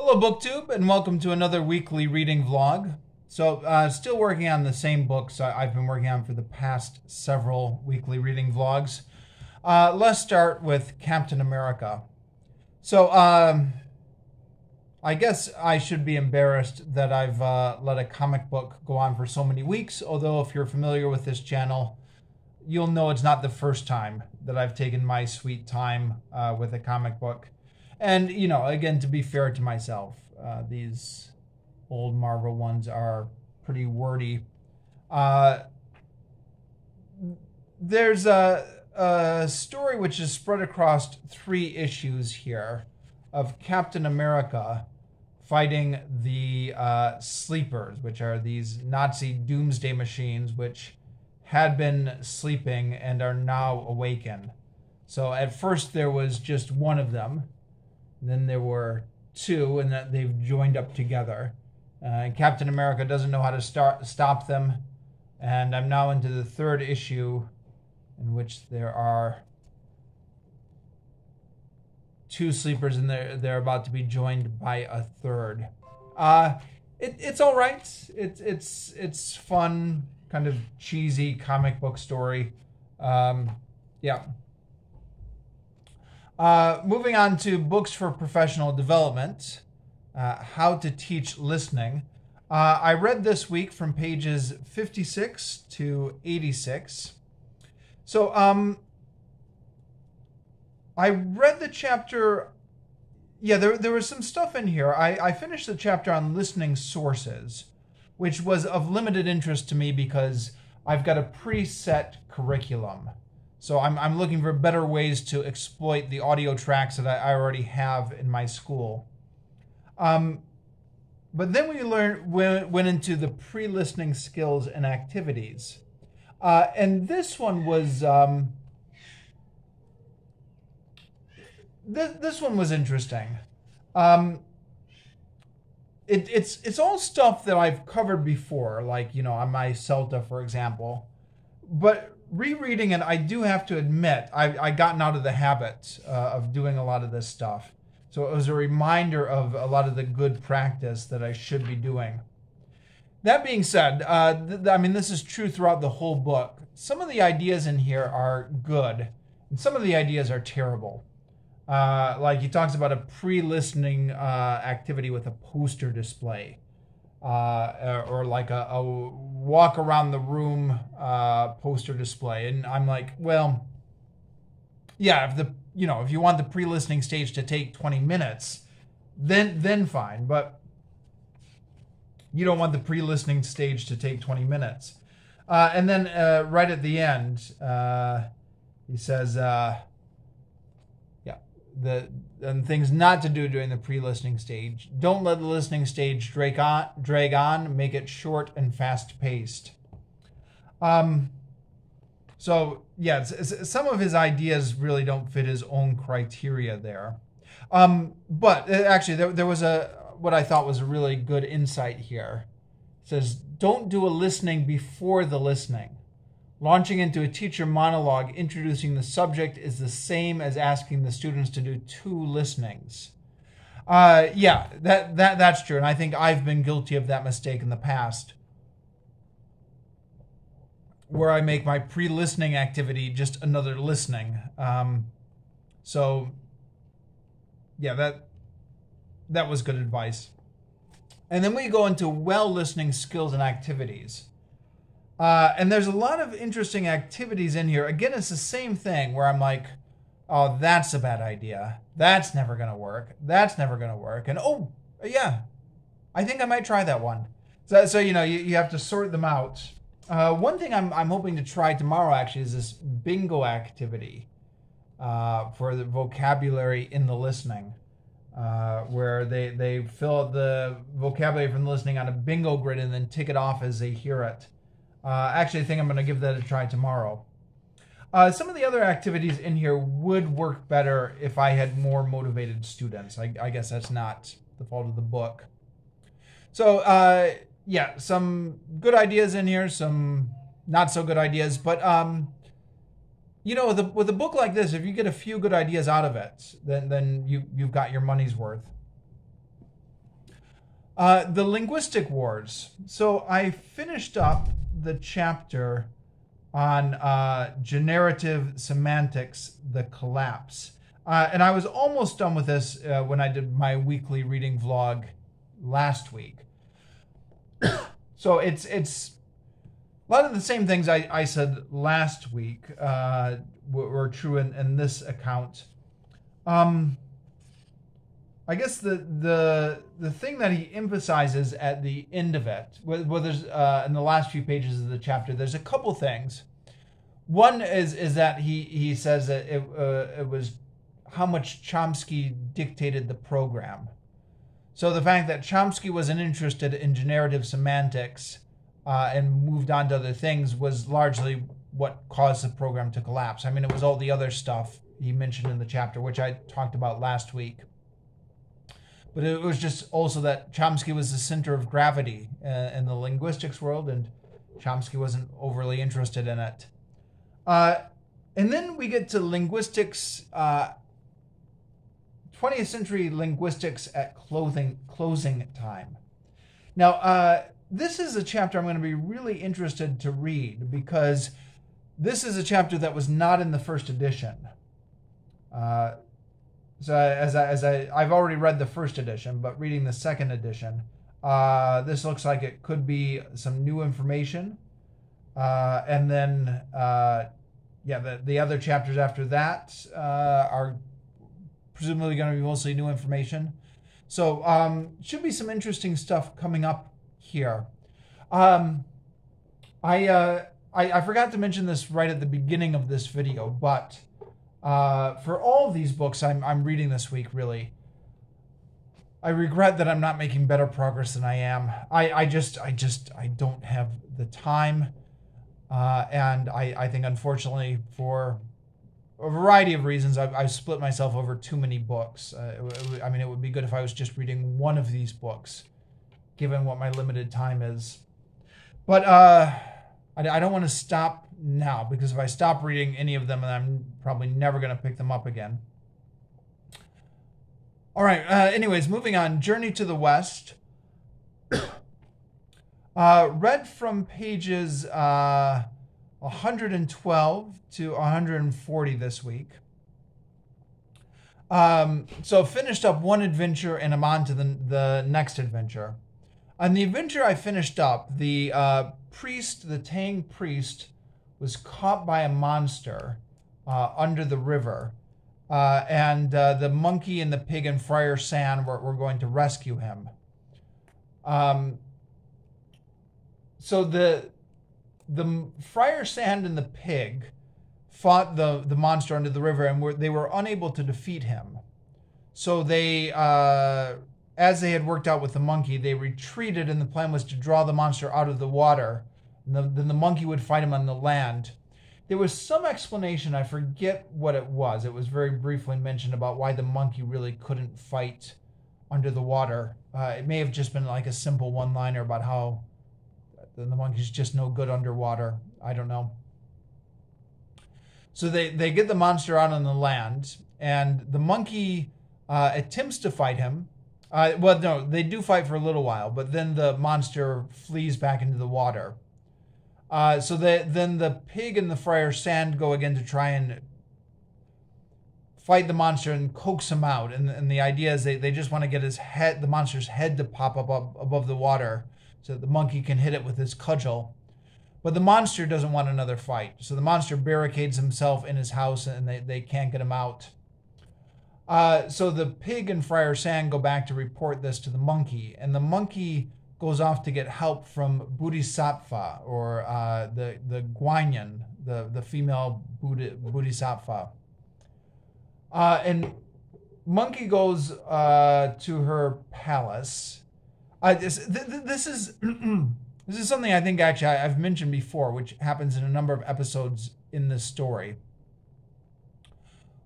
Hello BookTube, and welcome to another weekly reading vlog. So still working on the same books I've been working on for the past several weekly reading vlogs. Let's start with Captain America. So I guess I should be embarrassed that I've let a comic book go on for so many weeks, although if you're familiar with this channel, you'll know it's not the first time that I've taken my sweet time with a comic book. And, you know, again, to be fair to myself, these old Marvel ones are pretty wordy. There's a story which is spread across 3 issues here of Captain America fighting the Sleepers, which are these Nazi doomsday machines which had been sleeping and are now awakened. So at first there was just one of them. Then there were 2, and that they've joined up together. And Captain America doesn't know how to stop them. And I'm now into the 3rd issue, in which there are 2 sleepers, and they're about to be joined by a 3rd. It's all right. It's fun, kind of cheesy comic book story. Yeah. Moving on to books for professional development, How to Teach Listening. I read this week from pages 56 to 86. So I read the chapter. Yeah, there was some stuff in here. I finished the chapter on listening sources, which was of limited interest to me because I've got a preset curriculum. So I'm looking for better ways to exploit the audio tracks that I already have in my school. But then we went into the pre-listening skills and activities. And this one was this one was interesting. It's all stuff that I've covered before, like, you know, on my CELTA, for example. But rereading it, I do have to admit, I gotten out of the habit of doing a lot of this stuff. So it was a reminder of a lot of the good practice that I should be doing. That being said, I mean, this is true throughout the whole book. Some of the ideas in here are good, and some of the ideas are terrible. Like he talks about a pre-listening activity with a poster display. Or like a walk around the room poster display, and I'm like, well, yeah, if you want the pre-listening stage to take 20 minutes, then fine, but you don't want the pre-listening stage to take 20 minutes. And then right at the end, he says, and things not to do during the pre-listening stage. Don't let the listening stage drag on. Make it short and fast-paced. So, yeah, some of his ideas really don't fit his own criteria there. But actually, there was what I thought was a really good insight here. It says, don't do a listening before the listening. Launching into a teacher monologue introducing the subject is the same as asking the students to do 2 listenings. Yeah, that's true, and I think I've been guilty of that mistake in the past, where I make my pre-listening activity just another listening. So, yeah, that was good advice. And then we go into well-listening skills and activities. And there's a lot of interesting activities in here. Again, it's the same thing where I'm like, oh, that's a bad idea. That's never going to work. That's never going to work. And, oh, yeah, I think I might try that one. So you know, you have to sort them out. One thing I'm hoping to try tomorrow, actually, is this bingo activity for the vocabulary in the listening, where they fill out the vocabulary from the listening on a bingo grid and then tick it off as they hear it. Actually, I think I'm going to give that a try tomorrow. Some of the other activities in here would work better if I had more motivated students. I guess that's not the fault of the book. So, yeah, some good ideas in here, some not so good ideas. But, you know, with a book like this, if you get a few good ideas out of it, then you've got your money's worth. The linguistic wars. So I finished up the chapter on generative semantics, the collapse. And I was almost done with this when I did my weekly reading vlog last week. So it's a lot of the same things I said last week were true in this account. I guess the thing that he emphasizes at the end of it, well, there's in the last few pages of the chapter, there's a couple things. One is that he says that it was how much Chomsky dictated the program. So the fact that Chomsky wasn't interested in generative semantics and moved on to other things was largely what caused the program to collapse. I mean, it was all the other stuff he mentioned in the chapter, which I talked about last week. But it was just also that Chomsky was the center of gravity in the linguistics world, and Chomsky wasn't overly interested in it. And then we get to linguistics, 20th century linguistics at closing time. Now, this is a chapter I'm going to be really interested to read because this is a chapter that was not in the first edition. So I've already read the first edition, but reading the second edition, this looks like it could be some new information. And then, the other chapters after that are presumably going to be mostly new information. So should be some interesting stuff coming up here. I forgot to mention this right at the beginning of this video, but for all of these books I'm reading this week, really, I regret that I'm not making better progress than I am. I don't have the time, and I think, unfortunately, for a variety of reasons, I've split myself over too many books. I mean, it would be good if I was just reading one of these books, given what my limited time is. But I don't want to stop now, because if I stop reading any of them, then I'm probably never going to pick them up again. All right. Anyways, moving on. Journey to the West. Read from pages 112 to 140 this week. So finished up one adventure, and I'm on to the next adventure. On the adventure I finished up, the Tang priest was caught by a monster under the river, and the monkey and the pig and Friar San were going to rescue him. So the Friar San and the pig fought the monster under the river, and they were unable to defeat him. So they, as they had worked out with the monkey, they retreated, and the plan was to draw the monster out of the water. Then the monkey would fight him on the land. There was some explanation, I forget what it was. It was very briefly mentioned about why the monkey really couldn't fight under the water. It may have just been like a simple one-liner about how the monkey's just no good underwater. I don't know. So they get the monster out on the land, and the monkey attempts to fight him. Well, no, they do fight for a little while, but then the monster flees back into the water. So then the pig and the Friar Sand go again to try and fight the monster and coax him out. And the idea is they just want to get the monster's head to pop up above the water so that the monkey can hit it with his cudgel. But the monster doesn't want another fight. So the monster barricades himself in his house, and they can't get him out. So the pig and Friar Sand go back to report this to the monkey, and the monkey goes off to get help from Bodhisattva, or the Guanyin, the female Bodhisattva. And monkey goes to her palace. This is this is something I think actually I've mentioned before, which happens in a number of episodes in this story,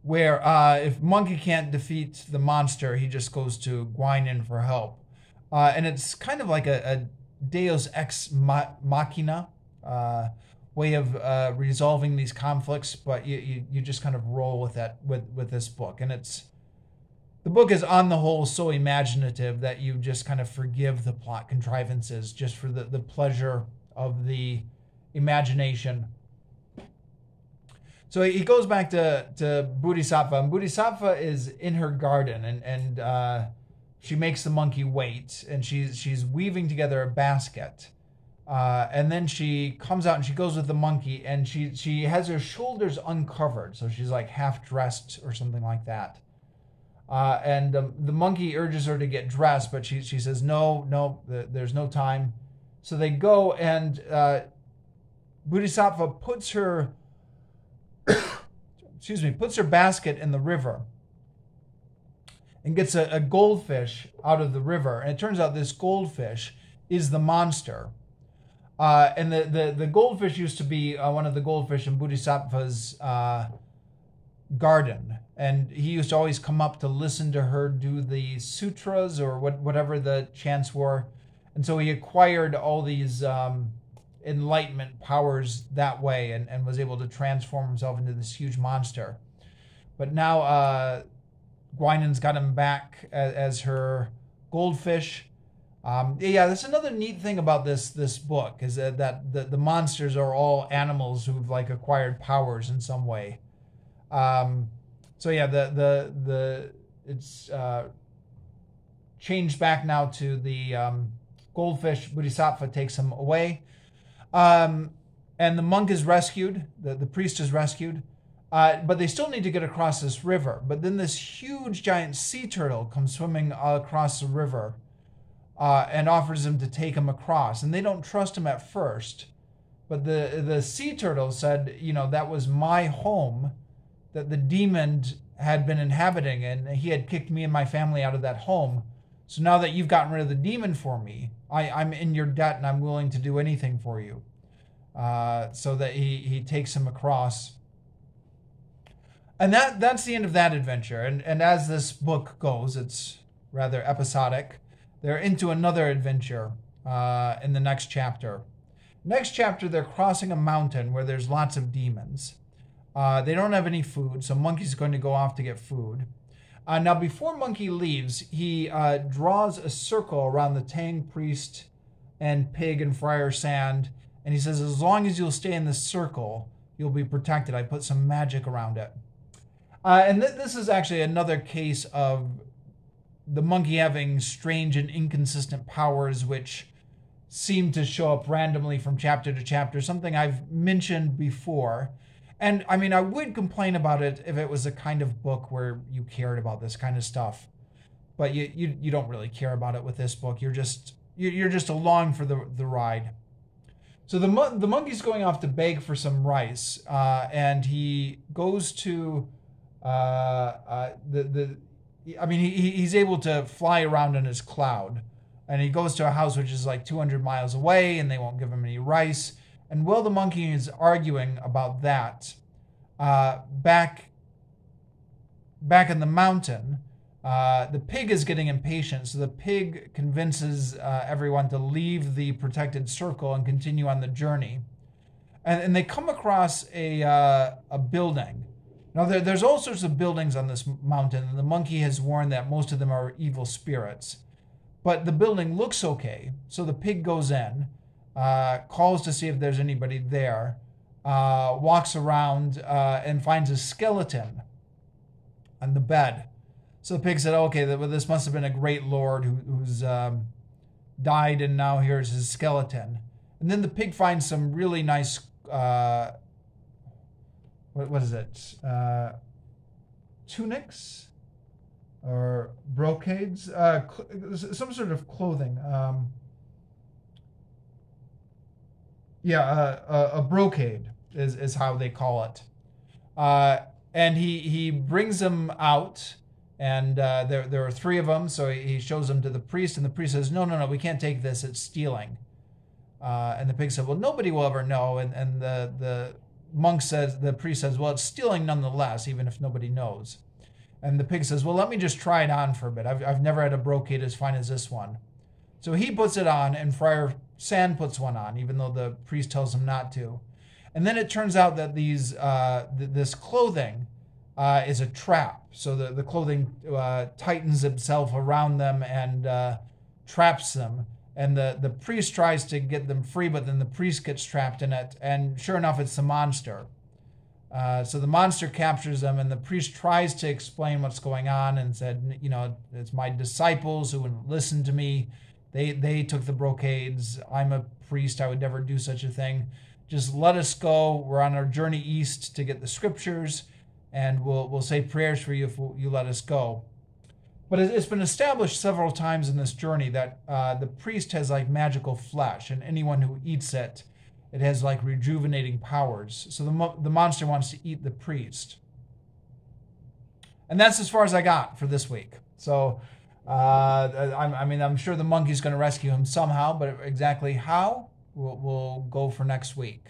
where if monkey can't defeat the monster, he just goes to Guanyin for help. And it's kind of like a Deus ex machina way of resolving these conflicts, but you just kind of roll with that with this book. And the book is on the whole so imaginative that you just kind of forgive the plot contrivances just for the pleasure of the imagination. So he goes back to Bodhisattva, and Bodhisattva is in her garden, and she makes the monkey wait, and she's weaving together a basket. And then she comes out and she goes with the monkey, and she has her shoulders uncovered, so she's like half dressed or something like that. And the monkey urges her to get dressed, but she says, no, there's no time. So they go, and Bodhisattva puts her puts her basket in the river and gets a goldfish out of the river. And it turns out this goldfish is the monster. And the goldfish used to be one of the goldfish in Bodhisattva's garden. And he used to always come up to listen to her do the sutras or whatever the chants were. And so he acquired all these enlightenment powers that way and was able to transform himself into this huge monster. But now Guinan's got him back as her goldfish. Yeah, that's another neat thing about this book, is that the monsters are all animals who've like acquired powers in some way. So yeah, it's changed back now to the goldfish. Bodhisattva takes him away, and the monk is rescued. The priest is rescued, but they still need to get across this river. But then this huge giant sea turtle comes swimming across the river. And offers him to take him across. And they don't trust him at first. But the sea turtle said, that was my home that the demon had been inhabiting, and he had kicked me and my family out of that home. So now that you've gotten rid of the demon for me, I'm in your debt and I'm willing to do anything for you. So that he takes him across. And that's the end of that adventure. And as this book goes, it's rather episodic. They're into another adventure in the next chapter. Next chapter, they're crossing a mountain where there's lots of demons. They don't have any food, so Monkey's going to go off to get food. Now, before Monkey leaves, he draws a circle around the Tang priest and pig and Friar Sand, and he says, as long as you'll stay in this circle, you'll be protected. I put some magic around it. And this is actually another case of the monkey having strange and inconsistent powers which seem to show up randomly from chapter to chapter, something I've mentioned before. And I mean, I would complain about it if it was a kind of book where you cared about this kind of stuff. But you don't really care about it with this book. You're just along for the ride. So the monkey's going off to beg for some rice, and he goes to he's able to fly around in his cloud, and he goes to a house which is like 200 miles away, and they won't give him any rice. And while the monkey is arguing about that, back in the mountain, the pig is getting impatient. So the pig convinces everyone to leave the protected circle and continue on the journey. And they come across a building. Now, there's all sorts of buildings on this mountain, and the monkey has warned that most of them are evil spirits. But the building looks okay, so the pig goes in, calls to see if there's anybody there, walks around and finds a skeleton on the bed. So the pig said, okay, this must have been a great lord who's died, and now here's his skeleton. And then the pig finds some really nice... what is it? Tunics or brocades? Some sort of clothing. A brocade is how they call it. And he brings them out, and there are three of them. So he shows them to the priest, and the priest says, no, we can't take this. It's stealing. And the pig said, well, nobody will ever know. And the priest says, well, it's stealing nonetheless, even if nobody knows. And the pig says, well, let me just try it on for a bit. I've never had a brocade as fine as this one. So he puts it on, and Friar Sand puts one on, even though the priest tells him not to. And then it turns out that this clothing is a trap. So the clothing tightens itself around them and traps them. And the priest tries to get them free, but then the priest gets trapped in it. And sure enough, it's the monster. So the monster captures them, and the priest tries to explain what's going on and said, you know, it's my disciples who wouldn't listen to me. They took the brocades. I'm a priest. I would never do such a thing. Just let us go. We're on our journey east to get the scriptures, and we'll say prayers for you if you let us go. But it's been established several times in this journey that the priest has like magical flesh, and anyone who eats it, it has like rejuvenating powers. So the monster wants to eat the priest. And that's as far as I got for this week. So, I'm sure the monkey's going to rescue him somehow, but exactly how, we'll go for next week.